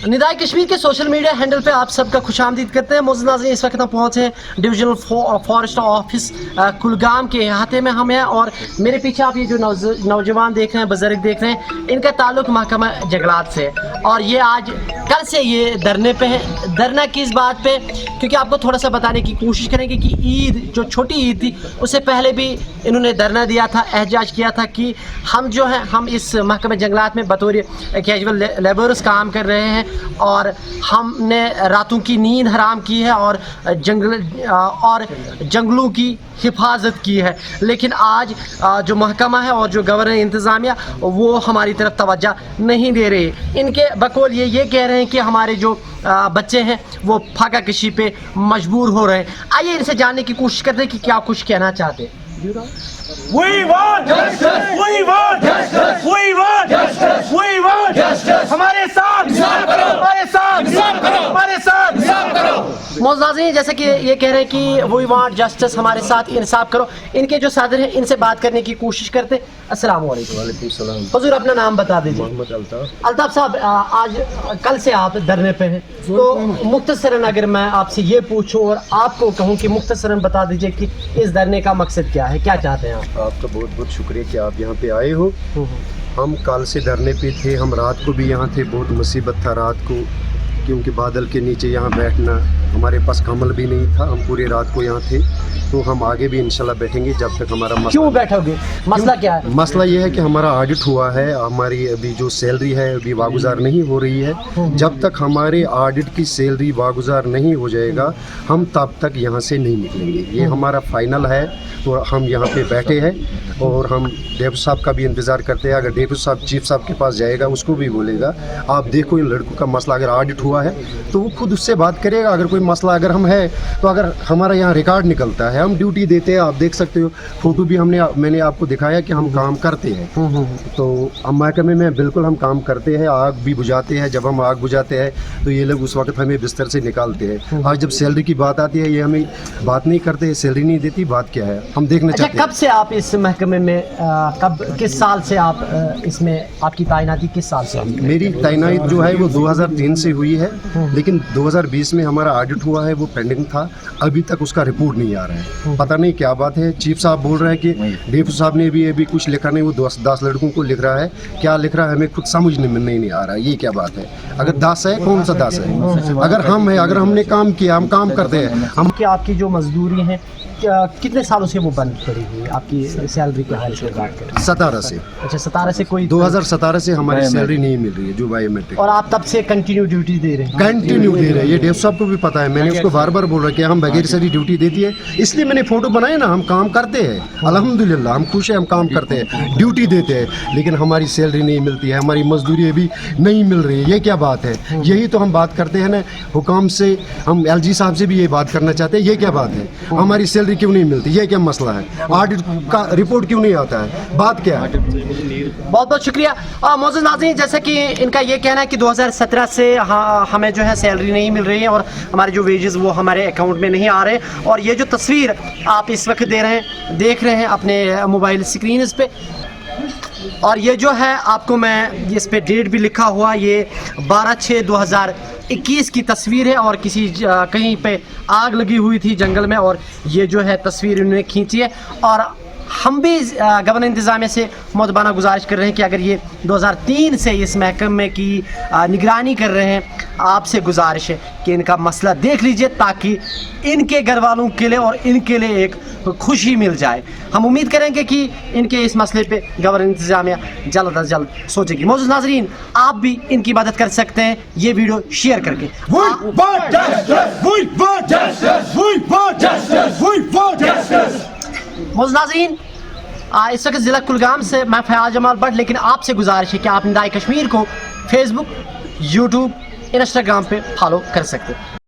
निदाए कश्मीर के social media handle पे आप सबका खुशामदीद करते हैं। मोअज़्ज़िज़ नाज़रीन, इस वक्त हम पहुँचे हैं डिविजनल फॉरेस्ट ऑफिस कुलगाम के अहाते में हम हैं और मेरे पीछे आप ये जो नौजवान देख रहे हैं, बुजुर्ग देख रहे हैं, इनका ताल्लुक महकमा जंगलात से है और ये आज कल से ये धरने पे है। धरना किस बात पे, क्योंकि आपको थोड़ा सा बताने की कोशिश करेंगे कि ईद जो छोटी ईद थी उससे पहले भी इन्होंने धरना दिया था, एहतजाज किया था कि हम जो है हम इस महकमा जंगलात में बतौर कैजुअल लेबरर्स काम कर रहे हैं और हमने रातों की नींद हराम की है और जंगलों की हिफाजत की है। लेकिन आज जो महकमा है और जो गवर्नर इंतज़ामिया वो हमारी तरफ तवज्जो नहीं दे रहे। इनके बकौल ये कह रहे हैं कि हमारे जो बच्चे हैं वो फाका कशी पे मजबूर हो रहे हैं। आइए इनसे जानने की कोशिश करते हैं कि क्या कुछ कहना चाहते हैं। We want justice. We want justice. We want justice. We want justice. हमारे साथ इंसाफ करो. हमारे साथ इंसाफ करो. हमारे साथ इंसाफ करो. मोअज़्ज़िज़ नाज़रीन, जैसे कि ये कह रहे हैं कि we want justice, हमारे साथ इंसाफ करो, इनके जो सदर हैं इनसे बात करने की कोशिश करते हैं। अस्सलाम वालेकुम। वालेकुम सलाम। हुज़ूर अपना नाम बता दीजिए। मोहम्मद अल्ताफ। अल्ताफ साहब, आज कल से आप धरने पे हैं, तो मुख्तसरन अगर मैं आपसे ये पूछूं और आपको कहूं कि मुख्तसरन बता दीजिए कि इस धरने का मकसद क्या है, क्या चाहते हैं आप? आपका बहुत बहुत शुक्रिया कि आप यहाँ पे आए हो। हम कल से धरने पे थे, हम रात को भी यहाँ थे। बहुत मुसीबत था रात को, क्योंकि बादल के नीचे यहाँ बैठना, हमारे पास कम्बल भी नहीं था। हम पूरी रात को यहाँ थे, तो हम आगे भी इंशाल्लाह बैठेंगे जब तक हमारा मसला। क्यों बैठोगे? मसला क्या है? मसला ये है कि हमारा ऑडिट हुआ है, हमारी अभी जो सैलरी है अभी वागुजार नहीं हो रही है। जब तक हमारे ऑडिट की सैलरी वागुजार नहीं हो जाएगा हम तब तक यहाँ से नहीं निकलेंगे। ये हमारा फाइनल है, तो हम यहाँ पे बैठे हैं और हम डेप्यूटी साहब का भी इंतज़ार करते हैं। अगर डेप्यूटी साहब चीफ साहब के पास जाएगा उसको भी बोलेगा आप देखो इन लड़कों का मसला अगर ऑडिट हुआ है तो वो खुद उससे बात करेगा। अगर कोई मसला अगर हम है तो अगर हमारा यहाँ रिकॉर्ड निकलता है, हम ड्यूटी देते हैं, आप देख सकते हो फ़ोटो भी मैंने आपको दिखाया कि हम काम करते हैं। तो महकमे में बिल्कुल हम काम करते हैं, आग भी बुझाते हैं। जब हम आग बुझाते हैं तो ये लोग उस वक्त हमें बिस्तर से निकालते हैं। आज जब सैलरी की बात आती है ये हमें बात नहीं करते, सैलरी नहीं देती, बात क्या है हम देखना चाहते हैं। कब से आप इस महकमे में किस साल से आप इसमें, आपकी तैनाती किस साल से? मेरी तैनाती जो है वो 2003 से हुई है, लेकिन 2020 में हमारा ऑडिट हुआ है, वो पेंडिंग था। अभी तक उसका रिपोर्ट नहीं आ रहा है, पता नहीं क्या बात है। चीफ साहब बोल रहे हैं कि डेप्यूटी साहब ने भी अभी कुछ लिखा नहीं, वो 10 लड़कों को लिख रहा है। क्या लिख रहा है हमें खुद समझ नहीं आ रहा है, ये क्या बात है। अगर 10 है कौन सा 10 है? अगर हम है, अगर हमने काम किया, हम काम करते हैं। हम आपकी जो मजदूरी है कितने सालों से वो बंद पड़ी हुई? आपकी सैलरी के हाल से बात करें। 17 से। अच्छा, 17 से कोई 2017 से हमारी सैलरी नहीं मिल रही है जो बायोमेट्रिक। और आप तब से कंटिन्यू ड्यूटी दे रहे हैं? कंटिन्यू दे रहे हैं, ये डेव साहब को भी पता है। मैंने उसको बार बार बोल रहा कि हम बगैर सारी ड्यूटी देती है, इसलिए मैंने फोटो बनाए ना। हम काम करते हैं, अल्हम्दुलिल्लाह हम खुश हैं, हम काम करते हैं, ड्यूटी देते हैं, लेकिन हमारी सैलरी नहीं मिलती है, हमारी मजदूरी अभी नहीं मिल रही है। ये क्या बात है? यही तो हम बात करते हैं ना हुकाम से। हम LG साहब से भी ये बात करना चाहते हैं, ये क्या बात है? हमारी सैलरी क्यों नहीं मिलती? ये क्या मसला है? ऑडिट का रिपोर्ट क्यों नहीं आता है? बात क्या है? बहुत बहुत शुक्रिया। मोअज़्ज़िज़ नाज़रीन, जैसे कि इनका ये कहना है कि 2017 से हमें जो है सैलरी नहीं मिल रही है और हमारे जो वेजेस वो हमारे अकाउंट में नहीं आ रहे। और ये जो तस्वीर आप इस वक्त देख रहे हैं अपने मोबाइल स्क्रीन पे, और ये जो है आपको मैं इस पे डेट भी लिखा हुआ, ये 12/6/2021 की तस्वीर है और किसी कहीं पे आग लगी हुई थी जंगल में और ये जो है तस्वीर इन्होंने खींची है। और हम भी गवर्नर इंतज़ामिया से मुतबाना गुजारिश कर रहे हैं कि अगर ये 2003 से इस महकमे की निगरानी कर रहे हैं, आपसे गुजारिश है कि इनका मसला देख लीजिए ताकि इनके घर वालों के लिए और इनके लिए एक खुशी मिल जाए। हम उम्मीद करेंगे कि इनके इस मसले पे गवर्नर इंतज़ामिया जल्द अज जल्द सोचेगी। मोअज़्ज़िज़ नाज़रीन, आप भी इनकी मदद कर सकते हैं ये वीडियो शेयर करके। मोअज़्ज़िज़ नाज़रीन, इस वक्त ज़िला कुलगाम से मैं फयाज़ जमाल भट्ट, लेकिन आपसे गुजारिश है कि आप निदाए कश्मीर को फेसबुक, यूट्यूब, इंस्टाग्राम पे फॉलो कर सकते हैं।